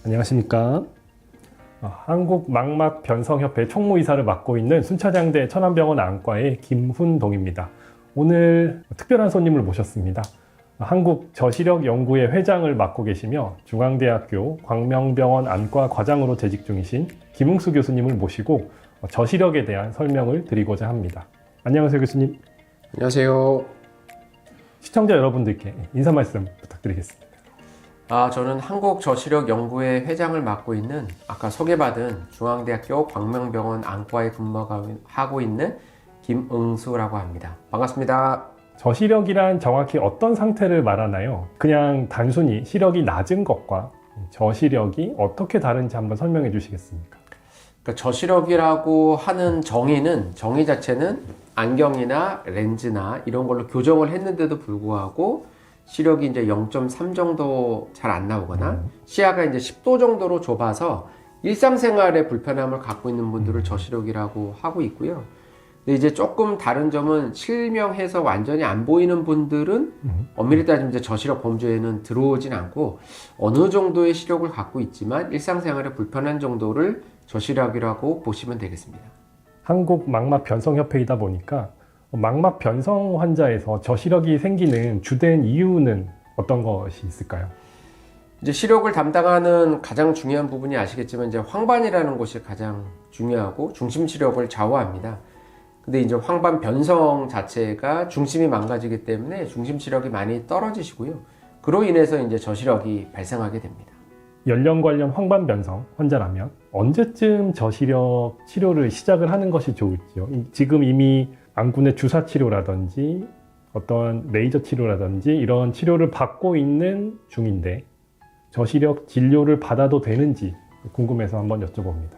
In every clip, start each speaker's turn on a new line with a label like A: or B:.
A: 안녕하십니까. 한국망막변성협회 총무이사를 맡고 있는 순천향대 천안병원 안과의 김훈동입니다. 오늘 특별한 손님을 모셨습니다. 한국저시력연구회 회장을 맡고 계시며 중앙대학교 광명병원 안과 과장으로 재직 중이신 김응수 교수님을 모시고 저시력에 대한 설명을 드리고자 합니다. 안녕하세요, 교수님.
B: 안녕하세요.
A: 시청자 여러분들께 인사 말씀 부탁드리겠습니다.
B: 저는 한국저시력연구회 회장을 맡고 있는 아까 소개받은 중앙대학교 광명병원 안과에 근무하고 있는 김응수라고 합니다. 반갑습니다.
A: 저시력이란 정확히 어떤 상태를 말하나요? 그냥 단순히 시력이 낮은 것과 저시력이 어떻게 다른지 한번 설명해 주시겠습니까?
B: 그러니까 저시력이라고 하는 정의 자체는 안경이나 렌즈나 이런 걸로 교정을 했는데도 불구하고 시력이 이제 0.3 정도 잘 안 나오거나 시야가 이제 10도 정도로 좁아서 일상생활에 불편함을 갖고 있는 분들을 저시력이라고 하고 있고요. 근데 이제 조금 다른 점은 실명해서 완전히 안 보이는 분들은 엄밀히 따지면 이제 저시력 범주에는 들어오진 않고 어느 정도의 시력을 갖고 있지만 일상생활에 불편한 정도를 저시력이라고 보시면 되겠습니다.
A: 한국망막변성협회이다 보니까 망막변성 환자에서 저시력이 생기는 주된 이유는 어떤 것이 있을까요?
B: 이제 시력을 담당하는 가장 중요한 부분이 아시겠지만 이제 황반이라는 곳이 가장 중요하고 중심 시력을 좌우합니다. 근데 이제 황반 변성 자체가 중심이 망가지기 때문에 중심 시력이 많이 떨어지시고요. 그로 인해서 이제 저시력이 발생하게 됩니다.
A: 연령 관련 황반 변성 환자라면 언제쯤 저시력 치료를 시작을 하는 것이 좋을지요? 지금 이미 안군의 주사 치료라든지 어떤 레이저 치료라든지 이런 치료를 받고 있는 중인데 저시력 진료를 받아도 되는지 궁금해서 한번 여쭤봅니다.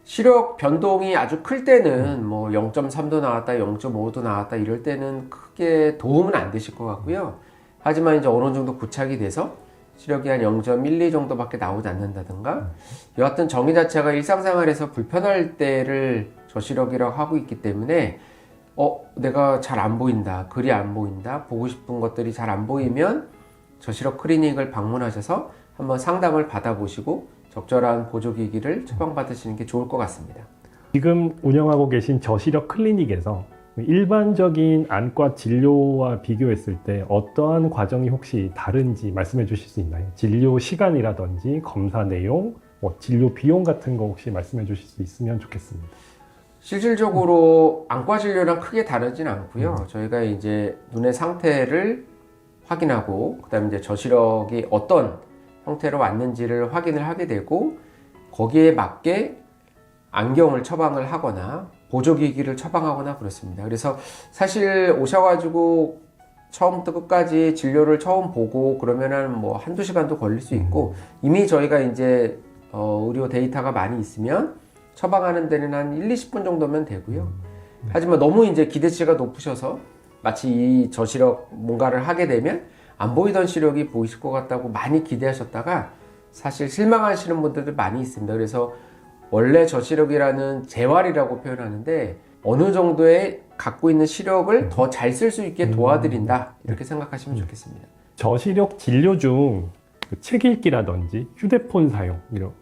B: 시력 변동이 아주 클 때는 뭐 0.3도 나왔다, 0.5도 나왔다 이럴 때는 크게 도움은 안 되실 것 같고요. 하지만 이제 어느 정도 고착이 돼서 시력이 한 0.12 정도밖에 나오지 않는다든가 여하튼 정의 자체가 일상생활에서 불편할 때를 저시력이라고 하고 있기 때문에 내가 잘 안 보인다, 글이 안 보인다, 보고 싶은 것들이 잘 안 보이면 저시력 클리닉을 방문하셔서 한번 상담을 받아보시고 적절한 보조기기를 처방받으시는 게 좋을 것 같습니다.
A: 지금 운영하고 계신 저시력 클리닉에서 일반적인 안과 진료와 비교했을 때 어떠한 과정이 혹시 다른지 말씀해 주실 수 있나요? 진료 시간이라든지 검사 내용, 진료 비용 같은 거 혹시 말씀해 주실 수 있으면 좋겠습니다.
B: 실질적으로 안과 진료랑 크게 다르진 않고요. 저희가 이제 눈의 상태를 확인하고 그다음에 이제 저시력이 어떤 형태로 왔는지를 확인을 하게 되고 거기에 맞게 안경을 처방을 하거나 보조기기를 처방하거나 그렇습니다. 그래서 사실 오셔가지고 처음부터 끝까지 진료를 처음 보고 그러면은 뭐 한두 시간도 걸릴 수 있고 이미 저희가 이제 의료 데이터가 많이 있으면 처방하는 데는 한 1-20분 정도면 되고요. 하지만 너무 이제 기대치가 높으셔서 마치 이 저시력 뭔가를 하게 되면 안 보이던 시력이 보이실 것 같다고 많이 기대하셨다가 사실 실망하시는 분들도 많이 있습니다. 그래서 원래 저시력이라는 재활이라고 표현하는데 어느 정도의 갖고 있는 시력을 더 잘 쓸 수 있게 도와드린다 이렇게 생각하시면 좋겠습니다.
A: 저시력 진료 중 책 읽기라든지 휴대폰 사용, 이런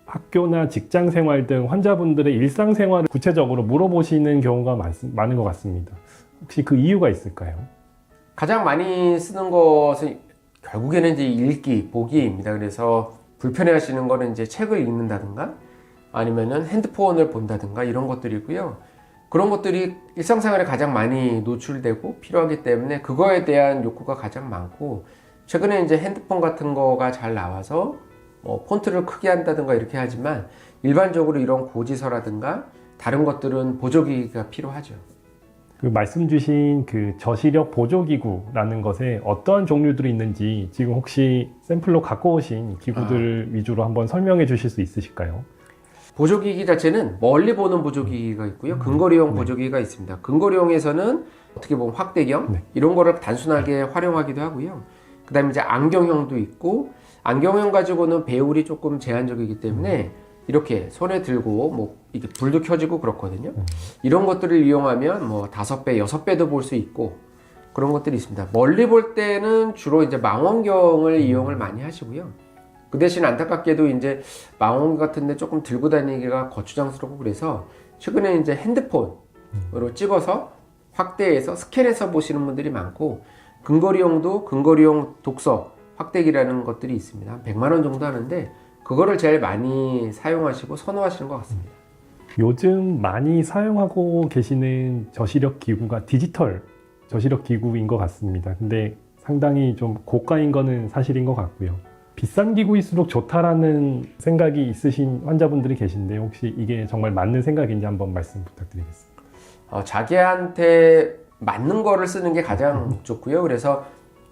A: 학교나 직장 생활 등 환자분들의 일상생활을 구체적으로 물어보시는 경우가 많은 것 같습니다. 혹시 그 이유가 있을까요?
B: 가장 많이 쓰는 것은 결국에는 이제 읽기, 보기입니다. 그래서 불편해 하시는 거는 이제 책을 읽는다든가 아니면은 핸드폰을 본다든가 이런 것들이고요. 그런 것들이 일상생활에 가장 많이 노출되고 필요하기 때문에 그거에 대한 욕구가 가장 많고 최근에 이제 핸드폰 같은 거가 잘 나와서 폰트를 크게 한다든가 이렇게 하지만 일반적으로 이런 고지서라든가 다른 것들은 보조기기가 필요하죠.
A: 그 말씀 주신 그 저시력 보조기구라는 것에 어떠한 종류들이 있는지 지금 혹시 샘플로 갖고 오신 기구들 위주로 한번 설명해 주실 수 있으실까요?
B: 보조기기 자체는 멀리 보는 보조기기가 있고요. 근거리용 보조기기가 있습니다. 근거리용에서는 어떻게 보면 확대경 이런 거를 단순하게 활용하기도 하고요. 그 다음에 이제 안경형도 있고 안경형 가지고는 배율이 조금 제한적이기 때문에 이렇게 손에 들고 뭐 이게 불도 켜지고 그렇거든요. 이런 것들을 이용하면 뭐 5배, 6배도 볼 수 있고 그런 것들이 있습니다. 멀리 볼 때는 주로 이제 망원경을 이용을 많이 하시고요. 그 대신 안타깝게도 이제 망원경 같은 데 조금 들고 다니기가 거추장스럽고 그래서 최근에 이제 핸드폰으로 찍어서 확대해서 스캔해서 보시는 분들이 많고 근거리용 독서 확대기라는 것들이 있습니다. 한 100만 원 정도 하는데 그거를 제일 많이 사용하시고 선호하시는 것 같습니다.
A: 요즘 많이 사용하고 계시는 저시력 기구가 디지털 저시력 기구인 것 같습니다. 근데 상당히 좀 고가인 거는 사실인 것 같고요. 비싼 기구일수록 좋다라는 생각이 있으신 환자분들이 계신데 혹시 이게 정말 맞는 생각인지 한번 말씀 부탁드리겠습니다.
B: 자기한테 맞는 거를 쓰는 게 가장 좋고요. 그래서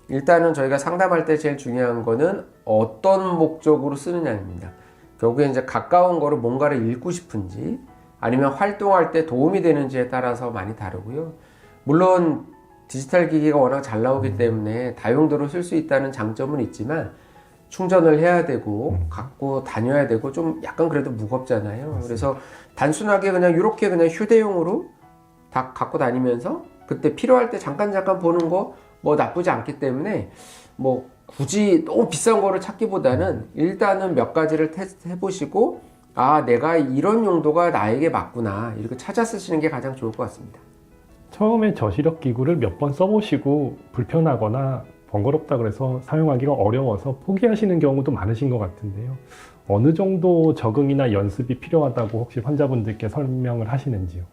B: 일단은 저희가 상담할 때 제일 중요한 거는 어떤 목적으로 쓰느냐입니다. 결국에 이제 가까운 거를 뭔가를 읽고 싶은지 아니면 활동할 때 도움이 되는지에 따라서 많이 다르고요. 물론 디지털 기기가 워낙 잘 나오기 때문에 다용도로 쓸 수 있다는 장점은 있지만 충전을 해야 되고 갖고 다녀야 되고 좀 약간 그래도 무겁잖아요.
A: 맞습니다.
B: 그래서 단순하게 그냥 이렇게 그냥 휴대용으로 다 갖고 다니면서 그때 필요할 때 잠깐 보는 거 뭐 나쁘지 않기 때문에 뭐 굳이 너무 비싼 거를 찾기보다는 일단은 몇 가지를 테스트 해보시고 아 내가 이런 용도가 나에게 맞구나 이렇게 찾아 쓰시는 게 가장 좋을 것 같습니다.
A: 처음에 저시력 기구를 몇 번 써보시고 불편하거나 번거롭다 그래서 사용하기가 어려워서 포기하시는 경우도 많으신 것 같은데요. 어느 정도 적응이나 연습이 필요하다고 혹시 환자분들께 설명을 하시는지요?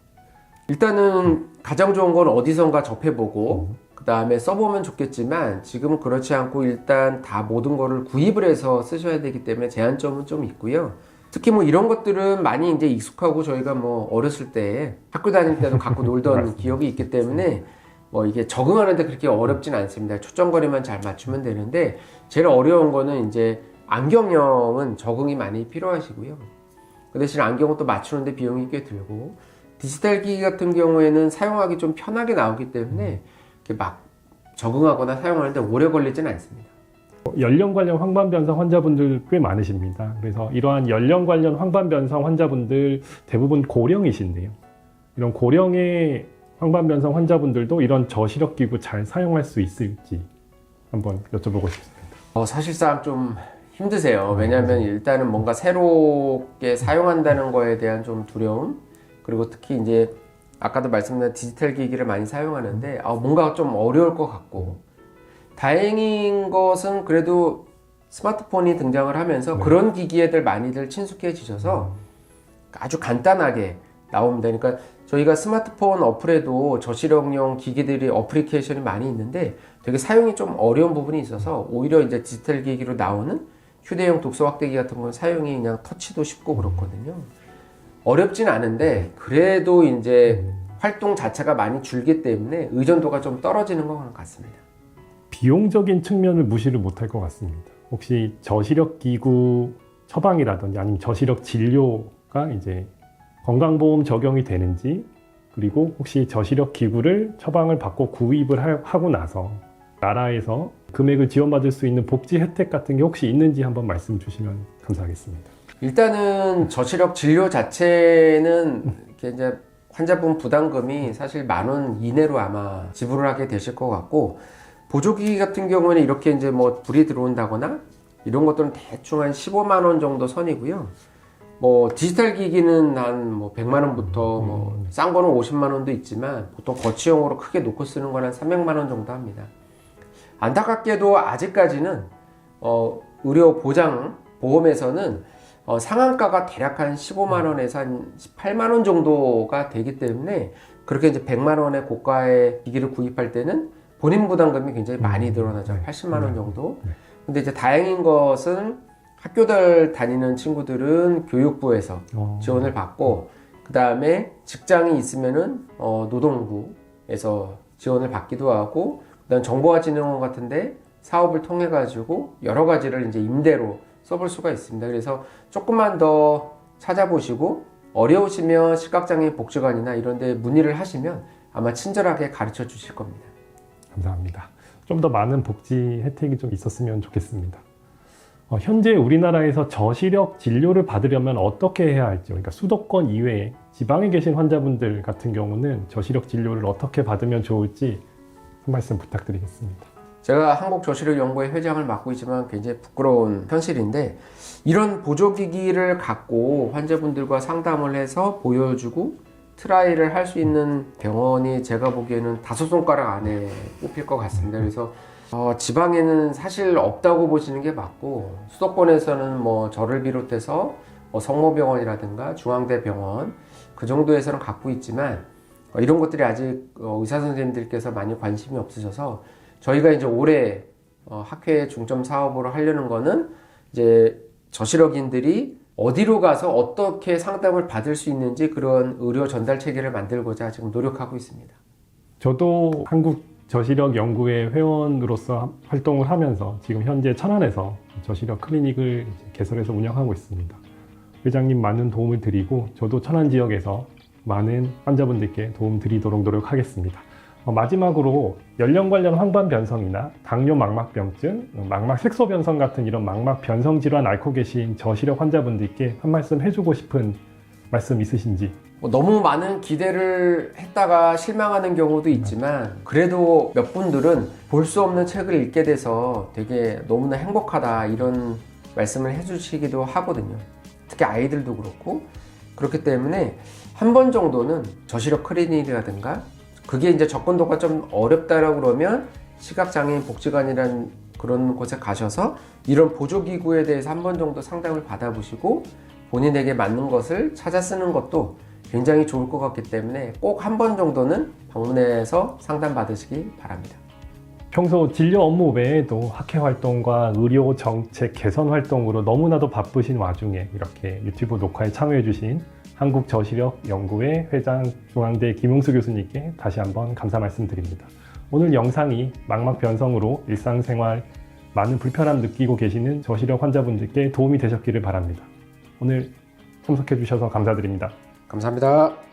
B: 일단은 가장 좋은 건 어디선가 접해보고 그 다음에 써보면 좋겠지만 지금은 그렇지 않고 일단 다 모든 거를 구입을 해서 쓰셔야 되기 때문에 제한점은 좀 있고요. 특히 뭐 이런 것들은 많이 이제 익숙하고 저희가 뭐 어렸을 때 학교 다닐 때도 갖고 놀던 기억이 있기 때문에 뭐 이게 적응하는데 그렇게 어렵진 않습니다. 초점거리만 잘 맞추면 되는데 제일 어려운 거는 이제 안경형은 적응이 많이 필요하시고요. 그 대신 안경은 또 맞추는데 비용이 꽤 들고 디지털 기기 같은 경우에는 사용하기 좀 편하게 나오기 때문에 이렇게 막 적응하거나 사용하는데 오래 걸리진 않습니다.
A: 연령 관련 황반 변성 환자분들 꽤 많으십니다. 그래서 이러한 연령 관련 황반 변성 환자분들 대부분 고령이신데요. 이런 고령의 황반 변성 환자분들도 이런 저시력 기구 잘 사용할 수 있을지 한번 여쭤보고 싶습니다.
B: 사실상 좀 힘드세요. 왜냐하면 일단은 뭔가 새롭게 사용한다는 거에 대한 좀 두려움 그리고 특히 이제 아까도 말씀드린 디지털 기기를 많이 사용하는데 뭔가 좀 어려울 것 같고 다행인 것은 그래도 스마트폰이 등장을 하면서 그런 기기에들 많이들 친숙해지셔서 아주 간단하게 나옵니다. 그러니까 저희가 스마트폰 어플에도 저시력용 기기들이 어플리케이션이 많이 있는데 되게 사용이 좀 어려운 부분이 있어서 오히려 이제 디지털 기기로 나오는 휴대용 독서 확대기 같은 건 사용이 그냥 터치도 쉽고 그렇거든요. 어렵진 않은데 그래도 이제 활동 자체가 많이 줄기 때문에 의존도가 좀 떨어지는 것 같습니다.
A: 비용적인 측면을 무시를 못할 것 같습니다. 혹시 저시력 기구 처방이라든지 아니면 저시력 진료가 이제 건강보험 적용이 되는지 그리고 혹시 저시력 기구를 처방을 받고 구입을 하고 나서 나라에서 금액을 지원받을 수 있는 복지 혜택 같은 게 혹시 있는지 한번 말씀 주시면 감사하겠습니다.
B: 일단은 저시력 진료 자체는 이렇게 이제 환자분 부담금이 사실 10,000원 이내로 아마 지불을 하게 되실 것 같고 보조기기 같은 경우에는 이렇게 이제 뭐 불이 들어온다거나 이런 것들은 대충 한 15만 원 정도 선이고요. 뭐 디지털 기기는 한 뭐 100만 원부터 뭐 싼 거는 50만 원도 있지만 보통 거치용으로 크게 놓고 쓰는 건 한 300만 원 정도 합니다. 안타깝게도 아직까지는 의료 보장 보험에서는 상한가가 대략 한 15만 원에서 한 18만 원 정도가 되기 때문에 그렇게 이제 100만 원의 고가의 기기를 구입할 때는 본인 부담금이 굉장히 많이 늘어나죠. 80만 원 정도. 근데 이제 다행인 것은 학교들 다니는 친구들은 교육부에서 지원을 받고 그 다음에 직장이 있으면은 노동부에서 지원을 받기도 하고 그다음 정보화진흥원 같은데 사업을 통해 가지고 여러 가지를 이제 임대로 써볼 수가 있습니다. 그래서 조금만 더 찾아보시고 어려우시면 시각장애인 복지관이나 이런 데 문의를 하시면 아마 친절하게 가르쳐 주실 겁니다.
A: 감사합니다. 좀 더 많은 복지 혜택이 좀 있었으면 좋겠습니다. 현재 우리나라에서 저시력 진료를 받으려면 어떻게 해야 할지, 그러니까 수도권 이외에 지방에 계신 환자분들 같은 경우는 저시력 진료를 어떻게 받으면 좋을지 한 말씀 부탁드리겠습니다.
B: 제가 한국저시력연구회 회장을 맡고 있지만 굉장히 부끄러운 현실인데, 이런 보조기기를 갖고 환자분들과 상담을 해서 보여주고 트라이를 할 수 있는 병원이 제가 보기에는 5손가락 안에 꼽힐 것 같습니다. 그래서 지방에는 사실 없다고 보시는 게 맞고, 수도권에서는 뭐 저를 비롯해서 성모병원이라든가 중앙대병원 그 정도에서는 갖고 있지만, 이런 것들이 아직 의사 선생님들께서 많이 관심이 없으셔서, 저희가 이제 올해 학회 중점 사업으로 하려는 거는 이제 저시력인들이 어디로 가서 어떻게 상담을 받을 수 있는지 그런 의료 전달 체계를 만들고자 지금 노력하고 있습니다.
A: 저도 한국저시력연구회 회원으로서 활동을 하면서 지금 현재 천안에서 저시력 클리닉을 개설해서 운영하고 있습니다. 회장님 많은 도움을 드리고 저도 천안 지역에서 많은 환자분들께 도움 드리도록 노력하겠습니다. 마지막으로 연령 관련 황반 변성이나 당뇨 망막병증, 망막 색소 변성 같은 이런 망막 변성 질환 앓고 계신 저시력 환자분들께 한 말씀 해주고 싶은 말씀 있으신지?
B: 너무 많은 기대를 했다가 실망하는 경우도 있지만, 그래도 몇 분들은 볼 수 없는 책을 읽게 돼서 되게 너무나 행복하다 이런 말씀을 해주시기도 하거든요. 특히 아이들도 그렇고. 그렇기 때문에 한 번 정도는 저시력 클리닉이라든가, 그게 이제 접근도가 좀 어렵다라고 그러면 시각장애인 복지관이라는 그런 곳에 가셔서 이런 보조기구에 대해서 한 번 정도 상담을 받아보시고 본인에게 맞는 것을 찾아 쓰는 것도 굉장히 좋을 것 같기 때문에 꼭 한 번 정도는 방문해서 상담 받으시기 바랍니다.
A: 평소 진료 업무 외에도 학회 활동과 의료 정책 개선 활동으로 너무나도 바쁘신 와중에 이렇게 유튜브 녹화에 참여해 주신 한국저시력연구회 회장 중앙대 김용수 교수님께 다시 한번 감사 말씀드립니다. 오늘 영상이 망막 변성으로 일상생활 많은 불편함 느끼고 계시는 저시력 환자분들께 도움이 되셨기를 바랍니다. 오늘 참석해 주셔서 감사드립니다.
B: 감사합니다.